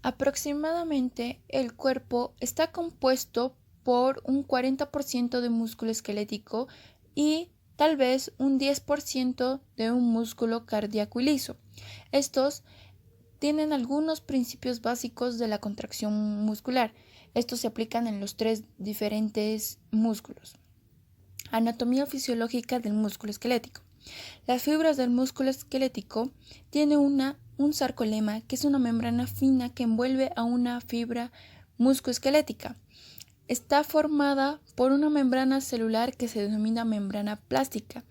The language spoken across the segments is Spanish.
Aproximadamente el cuerpo está compuesto por un 40% de músculo esquelético y tal vez un 10% de un músculo cardíaco y liso. Estos tienen algunos principios básicos de la contracción muscular. Estos se aplican en los tres diferentes músculos. Anatomía fisiológica del músculo esquelético. Las fibras del músculo esquelético tienen un sarcolema, que es una membrana fina que envuelve a una fibra musculoesquelética. Está formada por una membrana celular que se denomina membrana plástica,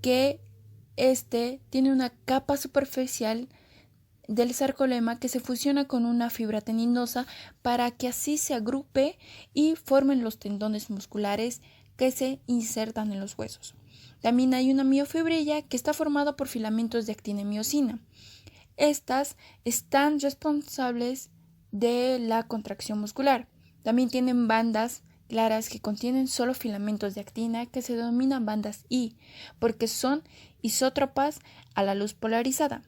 que tiene una capa superficial del sarcolema que se fusiona con una fibra tendinosa para que así se agrupe y formen los tendones musculares que se insertan en los huesos. También hay una miofibrilla que está formada por filamentos de actina y miosina. Estas están responsables de la contracción muscular. También tienen bandas claras que contienen solo filamentos de actina que se denominan bandas I, porque son isótropas a la luz polarizada.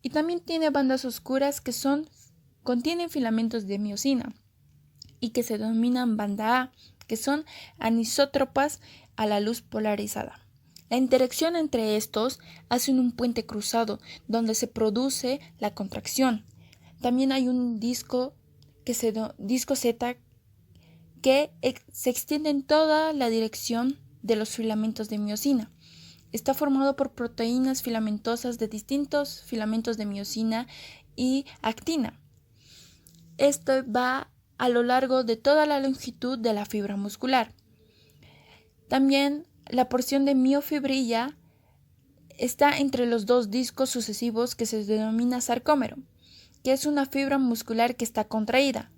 Y también tiene bandas oscuras que contienen filamentos de miosina y que se denominan banda A, que son anisótropas a la luz polarizada. La interacción entre estos hace un puente cruzado donde se produce la contracción. También hay un disco Z que se extiende en toda la dirección de los filamentos de miosina. Está formado por proteínas filamentosas de distintos filamentos de miosina y actina. Esto va a lo largo de toda la longitud de la fibra muscular. También la porción de miofibrilla está entre los dos discos sucesivos que se denomina sarcómero, que es una fibra muscular que está contraída.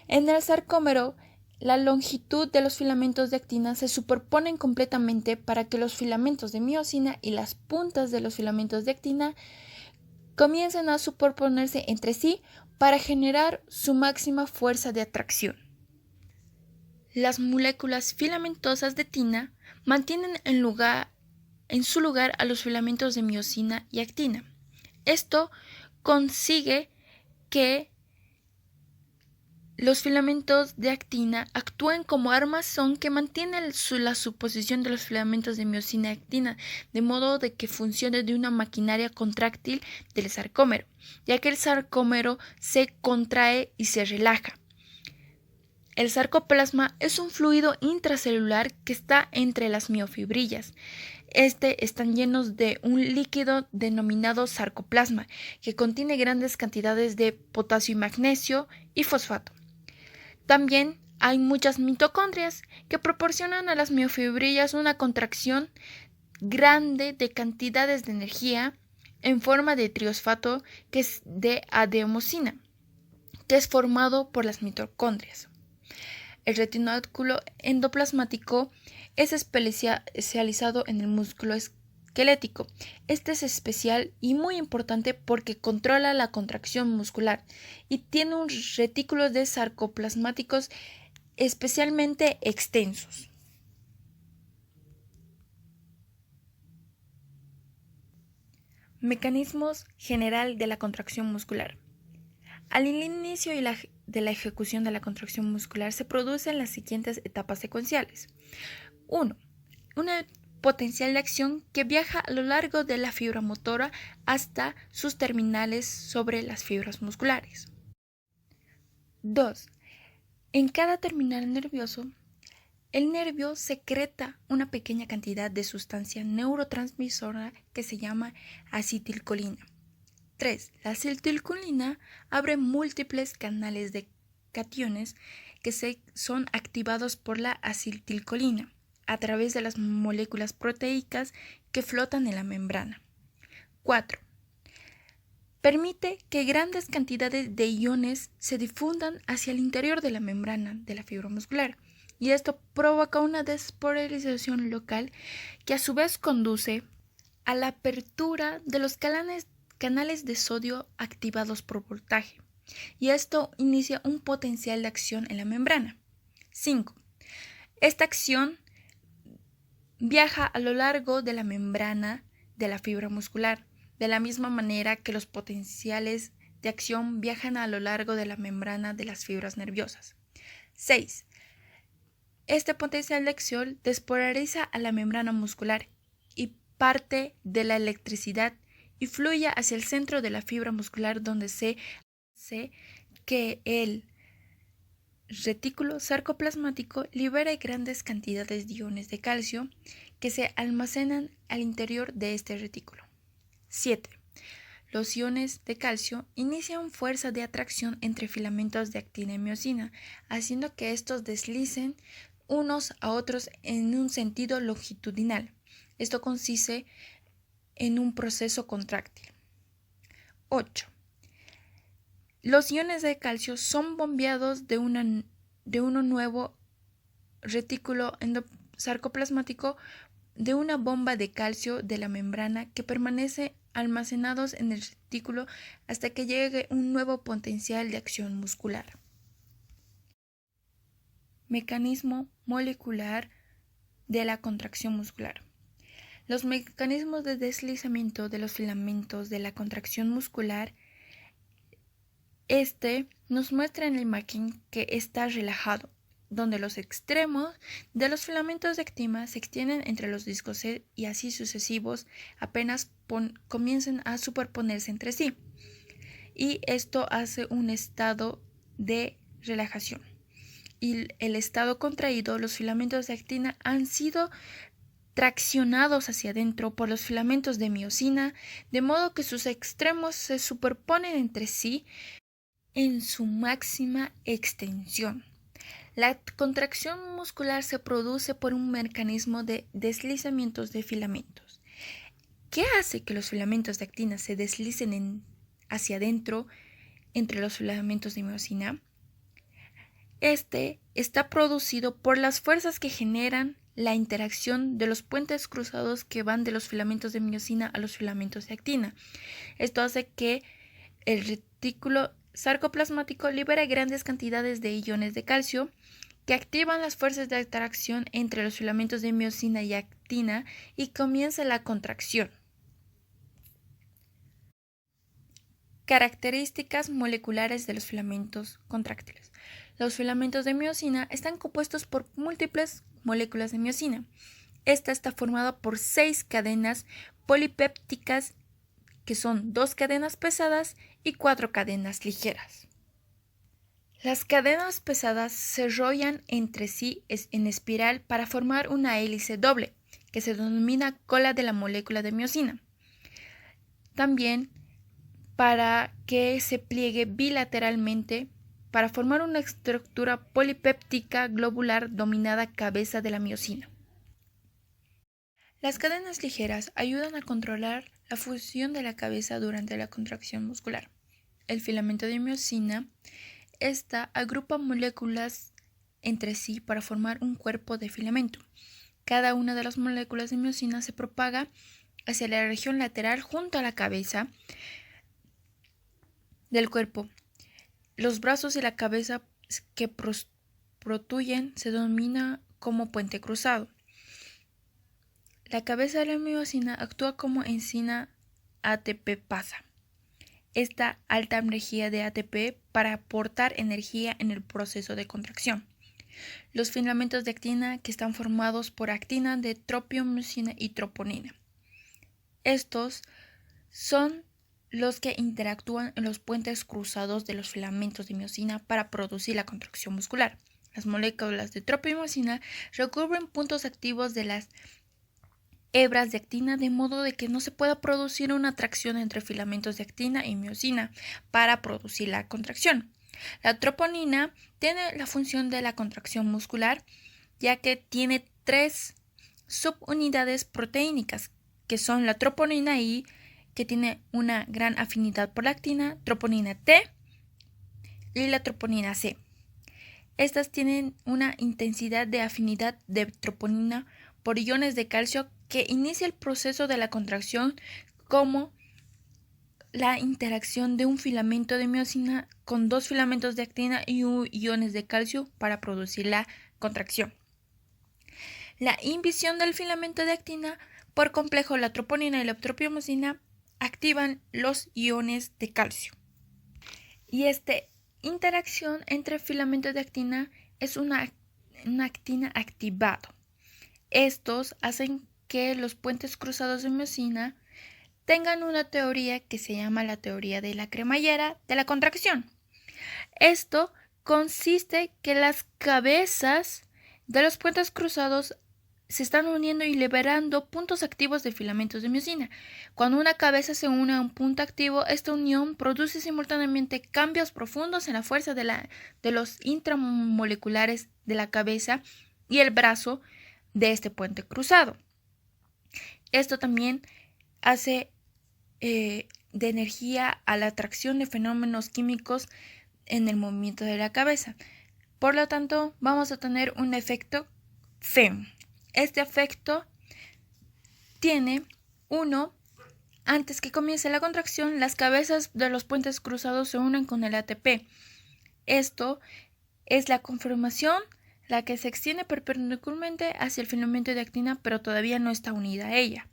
En el sarcómero, la longitud de los filamentos de actina se superponen completamente para que los filamentos de miosina y las puntas de los filamentos de actina comiencen a superponerse entre sí para generar su máxima fuerza de atracción. Las moléculas filamentosas de actina mantienen en su lugar a los filamentos de miosina y actina. Esto consigue que los filamentos de actina actúen como armazón que mantiene la suposición de los filamentos de miosina y actina, de modo de que funcione de una maquinaria contráctil del sarcómero, ya que el sarcómero se contrae y se relaja. El sarcoplasma es un fluido intracelular que está entre las miofibrillas. Están llenos de un líquido denominado sarcoplasma, que contiene grandes cantidades de potasio y magnesio y fosfato. También hay muchas mitocondrias que proporcionan a las miofibrillas una contracción grande de cantidades de energía en forma de triosfato que es de adenosina, que es formado por las mitocondrias. El retináculo endoplasmático es especializado en el músculo esquelético. Este es especial y muy importante porque controla la contracción muscular y tiene un retículo de sarcoplasmáticos especialmente extensos. Mecanismos general de la contracción muscular. Al inicio de la ejecución de la contracción muscular se producen las siguientes etapas secuenciales. 1. Una potencial de acción que viaja a lo largo de la fibra motora hasta sus terminales sobre las fibras musculares. 2. En cada terminal nervioso, el nervio secreta una pequeña cantidad de sustancia neurotransmisora que se llama acetilcolina. 3. La acetilcolina abre múltiples canales de cationes que son activados por la acetilcolina a través de las moléculas proteicas que flotan en la membrana. 4. Permite que grandes cantidades de iones se difundan hacia el interior de la membrana de la fibra muscular, y esto provoca una despolarización local que a su vez conduce a la apertura de los canales de sodio activados por voltaje, y esto inicia un potencial de acción en la membrana. 5. Esta acción viaja a lo largo de la membrana de la fibra muscular, de la misma manera que los potenciales de acción viajan a lo largo de la membrana de las fibras nerviosas. 6. Este potencial de acción despolariza a la membrana muscular y parte de la electricidad y fluye hacia el centro de la fibra muscular, donde se hace que el retículo sarcoplasmático libere grandes cantidades de iones de calcio que se almacenan al interior de este retículo. 7. Los iones de calcio inician fuerza de atracción entre filamentos de actina y miosina, haciendo que estos deslicen unos a otros en un sentido longitudinal. Esto consiste en un proceso contráctil. 8. Los iones de calcio son bombeados de un nuevo retículo sarcoplasmático de una bomba de calcio de la membrana que permanece almacenados en el retículo hasta que llegue un nuevo potencial de acción muscular. Mecanismo molecular de la contracción muscular. Los mecanismos de deslizamiento de los filamentos de la contracción muscular nos muestra en la imagen que está relajado, donde los extremos de los filamentos de actina se extienden entre los discos C y así sucesivos apenas comiencen a superponerse entre sí. Y esto hace un estado de relajación. Y el estado contraído, los filamentos de actina han sido traccionados hacia adentro por los filamentos de miosina, de modo que sus extremos se superponen entre sí en su máxima extensión. La contracción muscular se produce por un mecanismo de deslizamientos de filamentos. ¿Qué hace que los filamentos de actina se deslicen hacia adentro entre los filamentos de miosina? Este está producido por las fuerzas que generan la interacción de los puentes cruzados que van de los filamentos de miosina a los filamentos de actina. Esto hace que el retículo sarcoplasmático libere grandes cantidades de iones de calcio que activan las fuerzas de atracción entre los filamentos de miosina y actina y comienza la contracción. Características moleculares de los filamentos contráctiles. Los filamentos de miosina están compuestos por múltiples moléculas de miosina. Esta está formada por 6 cadenas polipépticas, que son 2 cadenas pesadas y 4 cadenas ligeras. Las cadenas pesadas se enrollan entre sí en espiral para formar una hélice doble, que se denomina cola de la molécula de miosina. También para que se pliegue bilateralmente para formar una estructura polipéptica globular dominada cabeza de la miosina. Las cadenas ligeras ayudan a controlar la fusión de la cabeza durante la contracción muscular. El filamento de miosina agrupa moléculas entre sí para formar un cuerpo de filamento. Cada una de las moléculas de miosina se propaga hacia la región lateral junto a la cabeza del cuerpo. Los brazos y la cabeza que protruyen se denomina como puente cruzado. La cabeza de la miosina actúa como enzima ATP-pasa. Esta alta energía de ATP para aportar energía en el proceso de contracción. Los filamentos de actina que están formados por actina de tropomiosina y troponina. Estos son los que interactúan en los puentes cruzados de los filamentos de miosina para producir la contracción muscular. Las moléculas de tropomiosina recubren puntos activos de las hebras de actina de modo de que no se pueda producir una atracción entre filamentos de actina y miosina para producir la contracción. La troponina tiene la función de la contracción muscular, ya que tiene 3 subunidades proteínicas, que son la troponina I, que tiene una gran afinidad por la actina, troponina T y la troponina C. Estas tienen una intensidad de afinidad de troponina por iones de calcio que inicia el proceso de la contracción, como la interacción de un filamento de miosina con 2 filamentos de actina y iones de calcio para producir la contracción. La inhibición del filamento de actina por complejo, la troponina y la tropomosina activan los iones de calcio. Y esta interacción entre filamento de actina es una actina activado. Estos hacen que los puentes cruzados de miosina tengan una teoría que se llama la teoría de la cremallera de la contracción. Esto consiste que las cabezas de los puentes cruzados se están uniendo y liberando puntos activos de filamentos de miosina. Cuando una cabeza se une a un punto activo, esta unión produce simultáneamente cambios profundos en la fuerza de los intramoleculares de la cabeza y el brazo de este puente cruzado. Esto también hace de energía a la atracción de fenómenos químicos en el movimiento de la cabeza. Por lo tanto, vamos a tener un efecto FEM. Este efecto tiene antes que comience la contracción, las cabezas de los puentes cruzados se unen con el ATP. Esto es la conformación, la que se extiende perpendicularmente hacia el filamento de actina, pero todavía no está unida a ella.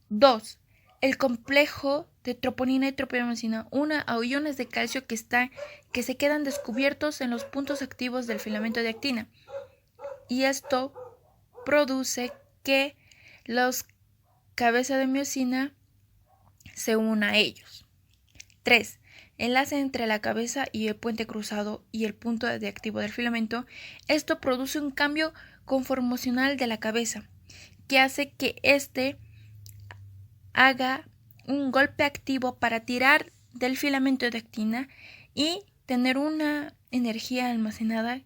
2. El complejo de troponina y tropomosina une a iones de calcio que se quedan descubiertos en los puntos activos del filamento de actina. Y esto produce que los cabezas de miosina se unan a ellos. 3. Enlace entre la cabeza y el puente cruzado y el punto de activo del filamento. Esto produce un cambio conformacional de la cabeza que hace que éste haga un golpe activo para tirar del filamento de actina y tener una energía almacenada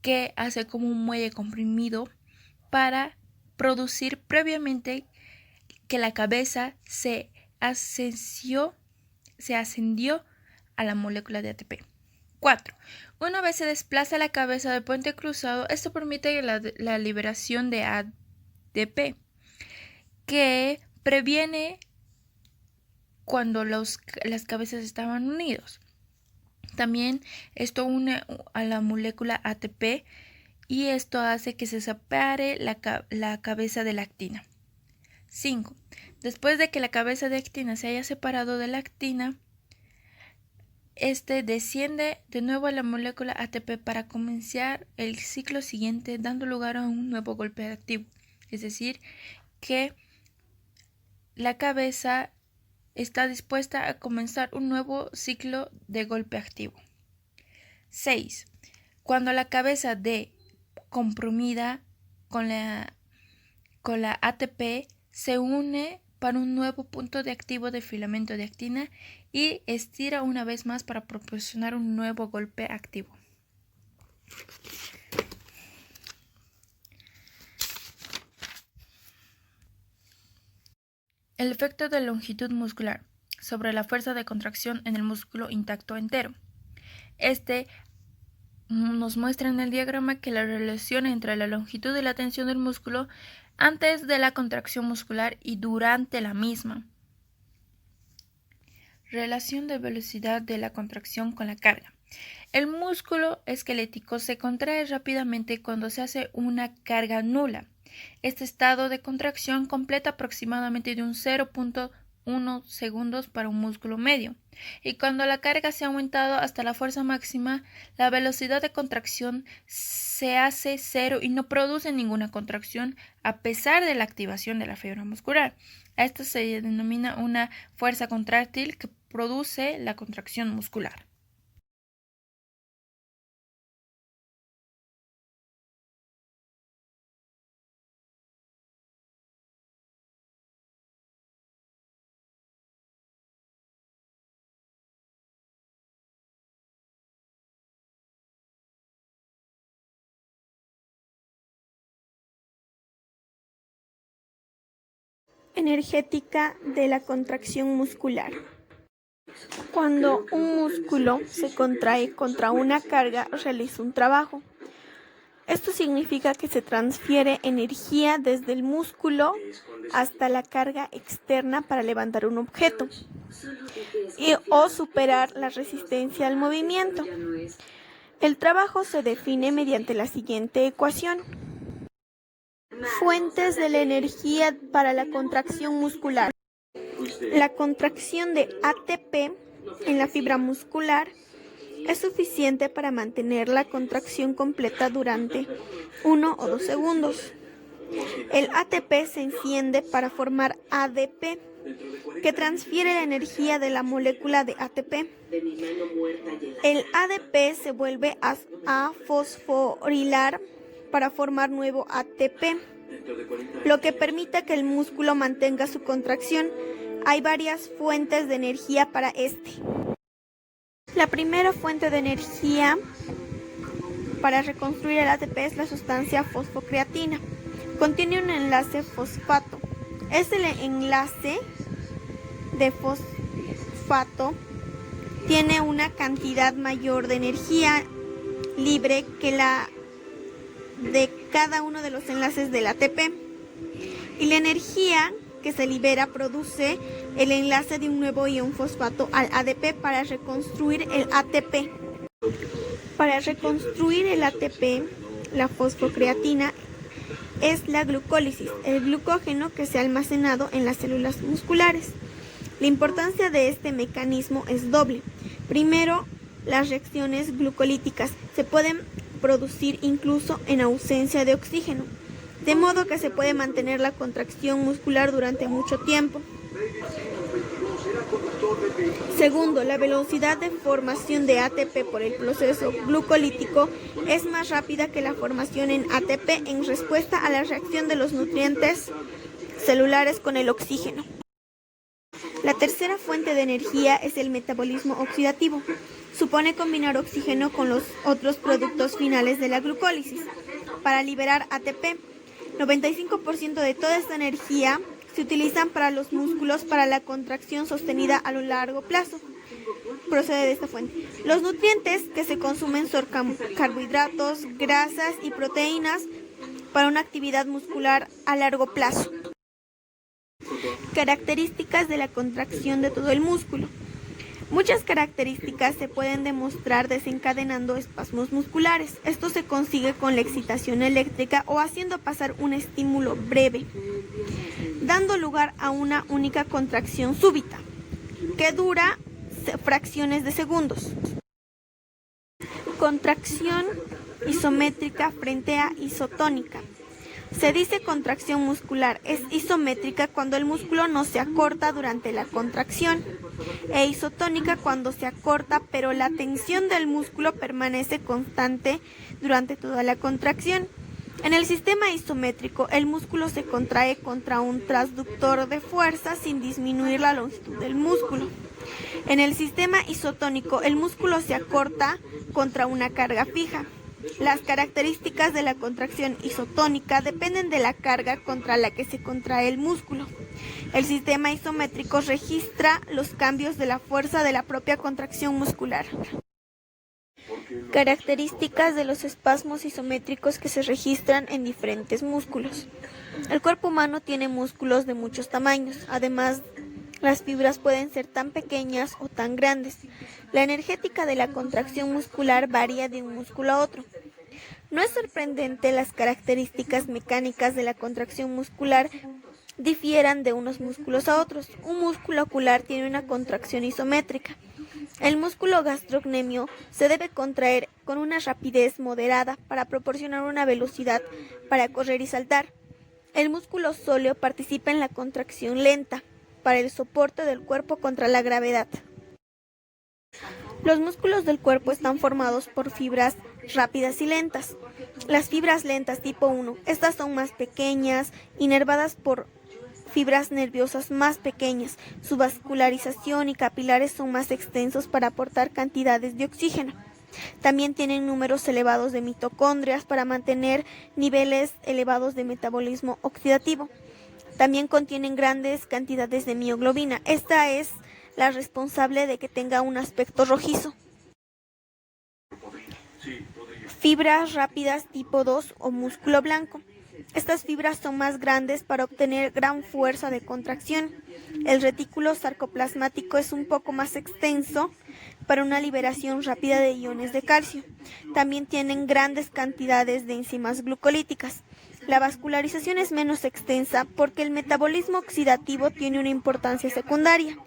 que hace como un muelle comprimido para producir previamente que la cabeza se ascendió a la molécula de ATP. 4. Una vez se desplaza la cabeza del puente cruzado, esto permite la liberación de ADP, que previene cuando las cabezas estaban unidos. También esto une a la molécula ATP y esto hace que se separe la cabeza de la actina. 5. Después de que la cabeza de actina se haya separado de la actina, este desciende de nuevo a la molécula ATP para comenzar el ciclo siguiente, dando lugar a un nuevo golpe activo. Es decir, que la cabeza está dispuesta a comenzar un nuevo ciclo de golpe activo. 6. Cuando la cabeza de comprimida con la ATP se une para un nuevo punto de activo de filamento de actina y estira una vez más para proporcionar un nuevo golpe activo. El efecto de longitud muscular sobre la fuerza de contracción en el músculo intacto entero. Este nos muestra en el diagrama que la relación entre la longitud y la tensión del músculo antes de la contracción muscular y durante la misma. Relación de velocidad de la contracción con la carga. El músculo esquelético se contrae rápidamente cuando se hace una carga nula. Este estado de contracción completa aproximadamente de un 0.1 segundos para un músculo medio, y cuando la carga se ha aumentado hasta la fuerza máxima, la velocidad de contracción se hace cero y no produce ninguna contracción a pesar de la activación de la fibra muscular. A esto se denomina una fuerza contráctil que produce la contracción muscular. Energética de la contracción muscular. Cuando un músculo se contrae contra una carga, realiza un trabajo. Esto significa que se transfiere energía desde el músculo hasta la carga externa para levantar un objeto o superar la resistencia al movimiento. El trabajo se define mediante la siguiente ecuación. Fuentes de la energía para la contracción muscular. La contracción de ATP en la fibra muscular es suficiente para mantener la contracción completa durante 1 o 2 segundos. El ATP se enciende para formar ADP, que transfiere la energía de la molécula de ATP. El ADP se vuelve a fosforilar para formar nuevo ATP, lo que permite que el músculo mantenga su contracción. Hay varias fuentes de energía para este. La primera fuente de energía para reconstruir el ATP es la sustancia fosfocreatina. Contiene un enlace fosfato. Este enlace de fosfato tiene una cantidad mayor de energía libre que la de cada uno de los enlaces del ATP. Y la energía que se libera produce el enlace de un nuevo ion fosfato al ADP para reconstruir el ATP. Para reconstruir el ATP, la fosfocreatina es la glucólisis, el glucógeno que se ha almacenado en las células musculares. La importancia de este mecanismo es doble. Primero, las reacciones glucolíticas se pueden producir incluso en ausencia de oxígeno, de modo que se puede mantener la contracción muscular durante mucho tiempo. Segundo, la velocidad de formación de ATP por el proceso glucolítico es más rápida que la formación en ATP en respuesta a la reacción de los nutrientes celulares con el oxígeno. La tercera fuente de energía es el metabolismo oxidativo. Supone combinar oxígeno con los otros productos finales de la glucólisis para liberar ATP. 95% de toda esta energía se utilizan para los músculos para la contracción sostenida a lo largo plazo. Procede de esta fuente. Los nutrientes que se consumen son carbohidratos, grasas y proteínas para una actividad muscular a largo plazo. Características de la contracción de todo el músculo. Muchas características se pueden demostrar desencadenando espasmos musculares. Esto se consigue con la excitación eléctrica o haciendo pasar un estímulo breve, dando lugar a una única contracción súbita, que dura fracciones de segundos. Contracción isométrica frente a isotónica. Se dice contracción muscular es isométrica cuando el músculo no se acorta durante la contracción, e isotónica cuando se acorta pero la tensión del músculo permanece constante durante toda la contracción. En el sistema isométrico, el músculo se contrae contra un transductor de fuerza sin disminuir la longitud del músculo. En el sistema isotónico, el músculo se acorta contra una carga fija. Las características de la contracción isotónica dependen de la carga contra la que se contrae el músculo. El sistema isométrico registra los cambios de la fuerza de la propia contracción muscular. Características de los espasmos isométricos que se registran en diferentes músculos. El cuerpo humano tiene músculos de muchos tamaños. Además, las fibras pueden ser tan pequeñas o tan grandes. La energética de la contracción muscular varía de un músculo a otro. No es sorprendente las características mecánicas de la contracción muscular difieran de unos músculos a otros. Un músculo ocular tiene una contracción isométrica. El músculo gastrocnemio se debe contraer con una rapidez moderada para proporcionar una velocidad para correr y saltar. El músculo sóleo participa en la contracción lenta para el soporte del cuerpo contra la gravedad. Los músculos del cuerpo están formados por fibras rápidas y lentas. Las fibras lentas tipo 1, estas son más pequeñas, inervadas por fibras nerviosas más pequeñas. Su vascularización y capilares son más extensos para aportar cantidades de oxígeno. También tienen números elevados de mitocondrias para mantener niveles elevados de metabolismo oxidativo. También contienen grandes cantidades de mioglobina. Esta es la responsable de que tenga un aspecto rojizo. Fibras rápidas tipo 2 o músculo blanco. Estas fibras son más grandes para obtener gran fuerza de contracción. El retículo sarcoplasmático es un poco más extenso para una liberación rápida de iones de calcio. También tienen grandes cantidades de enzimas glucolíticas. La vascularización es menos extensa porque el metabolismo oxidativo tiene una importancia secundaria.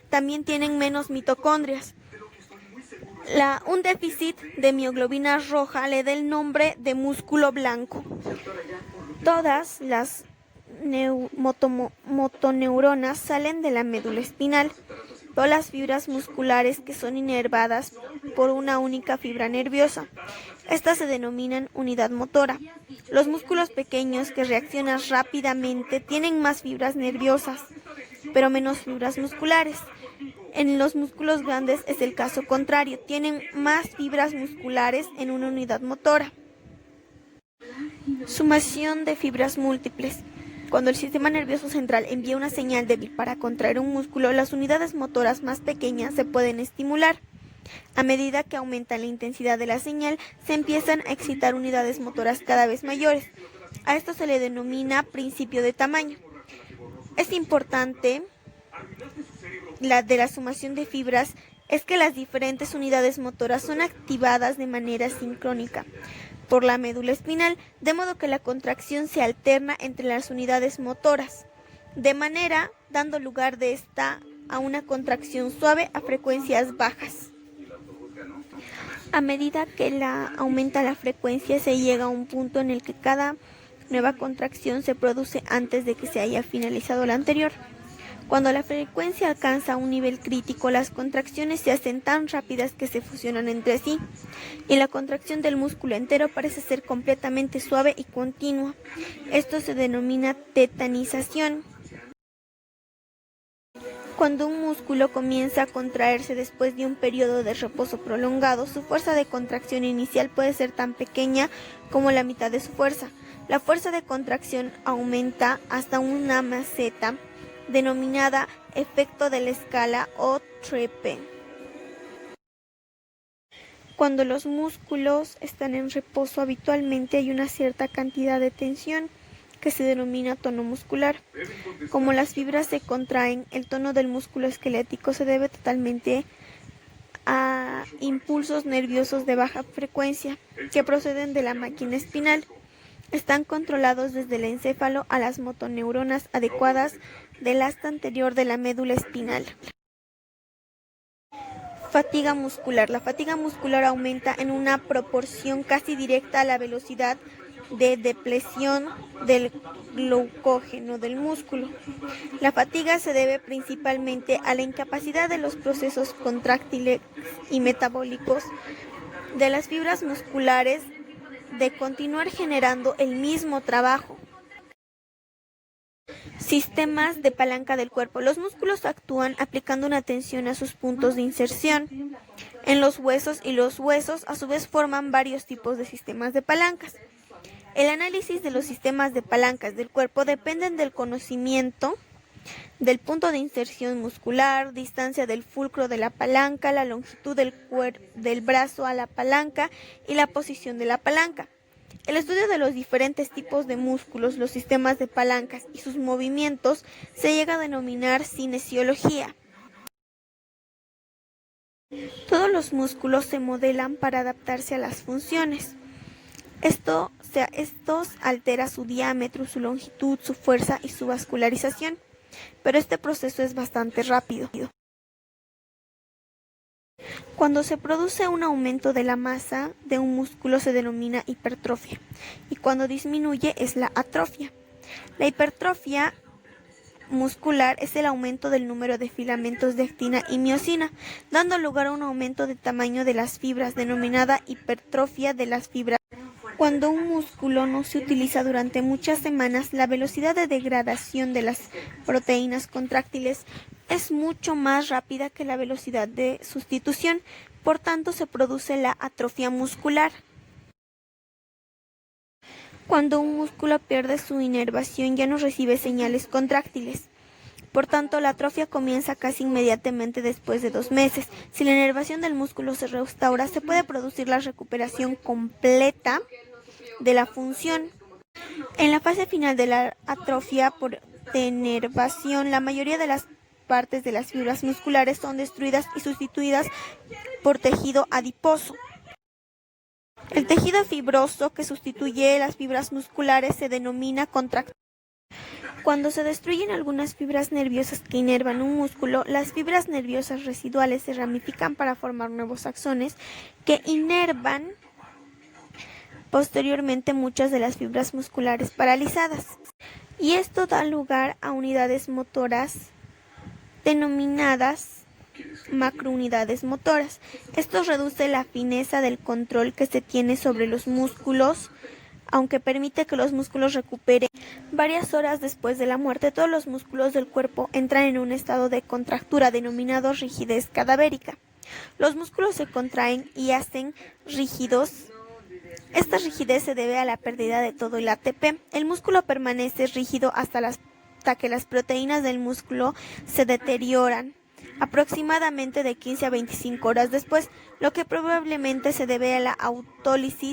También tienen menos mitocondrias. Un déficit de mioglobina roja le da el nombre de músculo blanco. Todas las motoneuronas salen de la médula espinal. Todas las fibras musculares que son inervadas por una única fibra nerviosa. Estas se denominan unidad motora. Los músculos pequeños que reaccionan rápidamente tienen más fibras nerviosas, pero menos fibras musculares. En los músculos grandes es el caso contrario, tienen más fibras musculares en una unidad motora. Sumación de fibras múltiples. Cuando el sistema nervioso central envía una señal débil para contraer un músculo, las unidades motoras más pequeñas se pueden estimular. A medida que aumenta la intensidad de la señal, se empiezan a excitar unidades motoras cada vez mayores. A esto se le denomina principio de tamaño. Es importante la sumación de fibras es que las diferentes unidades motoras son activadas de manera sincrónica por la médula espinal, de modo que la contracción se alterna entre las unidades motoras, de manera dando lugar de esta a una contracción suave a frecuencias bajas. A medida que aumenta la frecuencia, se llega a un punto en el que cada nueva contracción se produce antes de que se haya finalizado la anterior. Cuando la frecuencia alcanza un nivel crítico, las contracciones se hacen tan rápidas que se fusionan entre sí, y la contracción del músculo entero parece ser completamente suave y continua. Esto se denomina tetanización. Cuando un músculo comienza a contraerse después de un periodo de reposo prolongado, su fuerza de contracción inicial puede ser tan pequeña como la mitad de su fuerza. La fuerza de contracción aumenta hasta una meseta, denominada efecto de la escala o trepe. Cuando los músculos están en reposo, habitualmente hay una cierta cantidad de tensión que se denomina tono muscular. Como las fibras se contraen, el tono del músculo esquelético se debe totalmente a impulsos nerviosos de baja frecuencia que proceden de la máquina espinal. Están controlados desde el encéfalo a las motoneuronas adecuadas del asta anterior de la médula espinal. Fatiga muscular. La fatiga muscular aumenta en una proporción casi directa a la velocidad de depleción del glucógeno del músculo. La fatiga se debe principalmente a la incapacidad de los procesos contráctiles y metabólicos de las fibras musculares de continuar generando el mismo trabajo. Sistemas de palanca del cuerpo. Los músculos actúan aplicando una tensión a sus puntos de inserción en los huesos, y los huesos a su vez forman varios tipos de sistemas de palancas. El análisis de los sistemas de palancas del cuerpo dependen del conocimiento del punto de inserción muscular, distancia del fulcro de la palanca, la longitud del brazo a la palanca y la posición de la palanca. El estudio de los diferentes tipos de músculos, los sistemas de palancas y sus movimientos se llega a denominar cinesiología. Todos los músculos se modelan para adaptarse a las funciones. Estos altera su diámetro, su longitud, su fuerza y su vascularización, pero este proceso es bastante rápido. Cuando se produce un aumento de la masa de un músculo se denomina hipertrofia, y cuando disminuye es la atrofia. La hipertrofia muscular es el aumento del número de filamentos de actina y miosina, dando lugar a un aumento de tamaño de las fibras, denominada hipertrofia de las fibras. Cuando un músculo no se utiliza durante muchas semanas, la velocidad de degradación de las proteínas contráctiles es mucho más rápida que la velocidad de sustitución, por tanto se produce la atrofia muscular. Cuando un músculo pierde su inervación ya no recibe señales contráctiles. Por tanto, la atrofia comienza casi inmediatamente después de 2 meses. Si la inervación del músculo se restaura, se puede producir la recuperación completa de la función. En la fase final de la atrofia por denervación, la mayoría de las partes de las fibras musculares son destruidas y sustituidas por tejido adiposo. El tejido fibroso que sustituye las fibras musculares se denomina contractura. Cuando se destruyen algunas fibras nerviosas que inervan un músculo, las fibras nerviosas residuales se ramifican para formar nuevos axones que inervan posteriormente muchas de las fibras musculares paralizadas. Y esto da lugar a unidades motoras denominadas macrounidades motoras. Esto reduce la fineza del control que se tiene sobre los músculos, aunque permite que los músculos recuperen. Varias horas después de la muerte, todos los músculos del cuerpo entran en un estado de contractura denominado rigidez cadavérica. Los músculos se contraen y hacen rígidos. Esta rigidez se debe a la pérdida de todo el ATP. El músculo permanece rígido hasta que las proteínas del músculo se deterioran, aproximadamente de 15 a 25 horas después, lo que probablemente se debe a la autólisis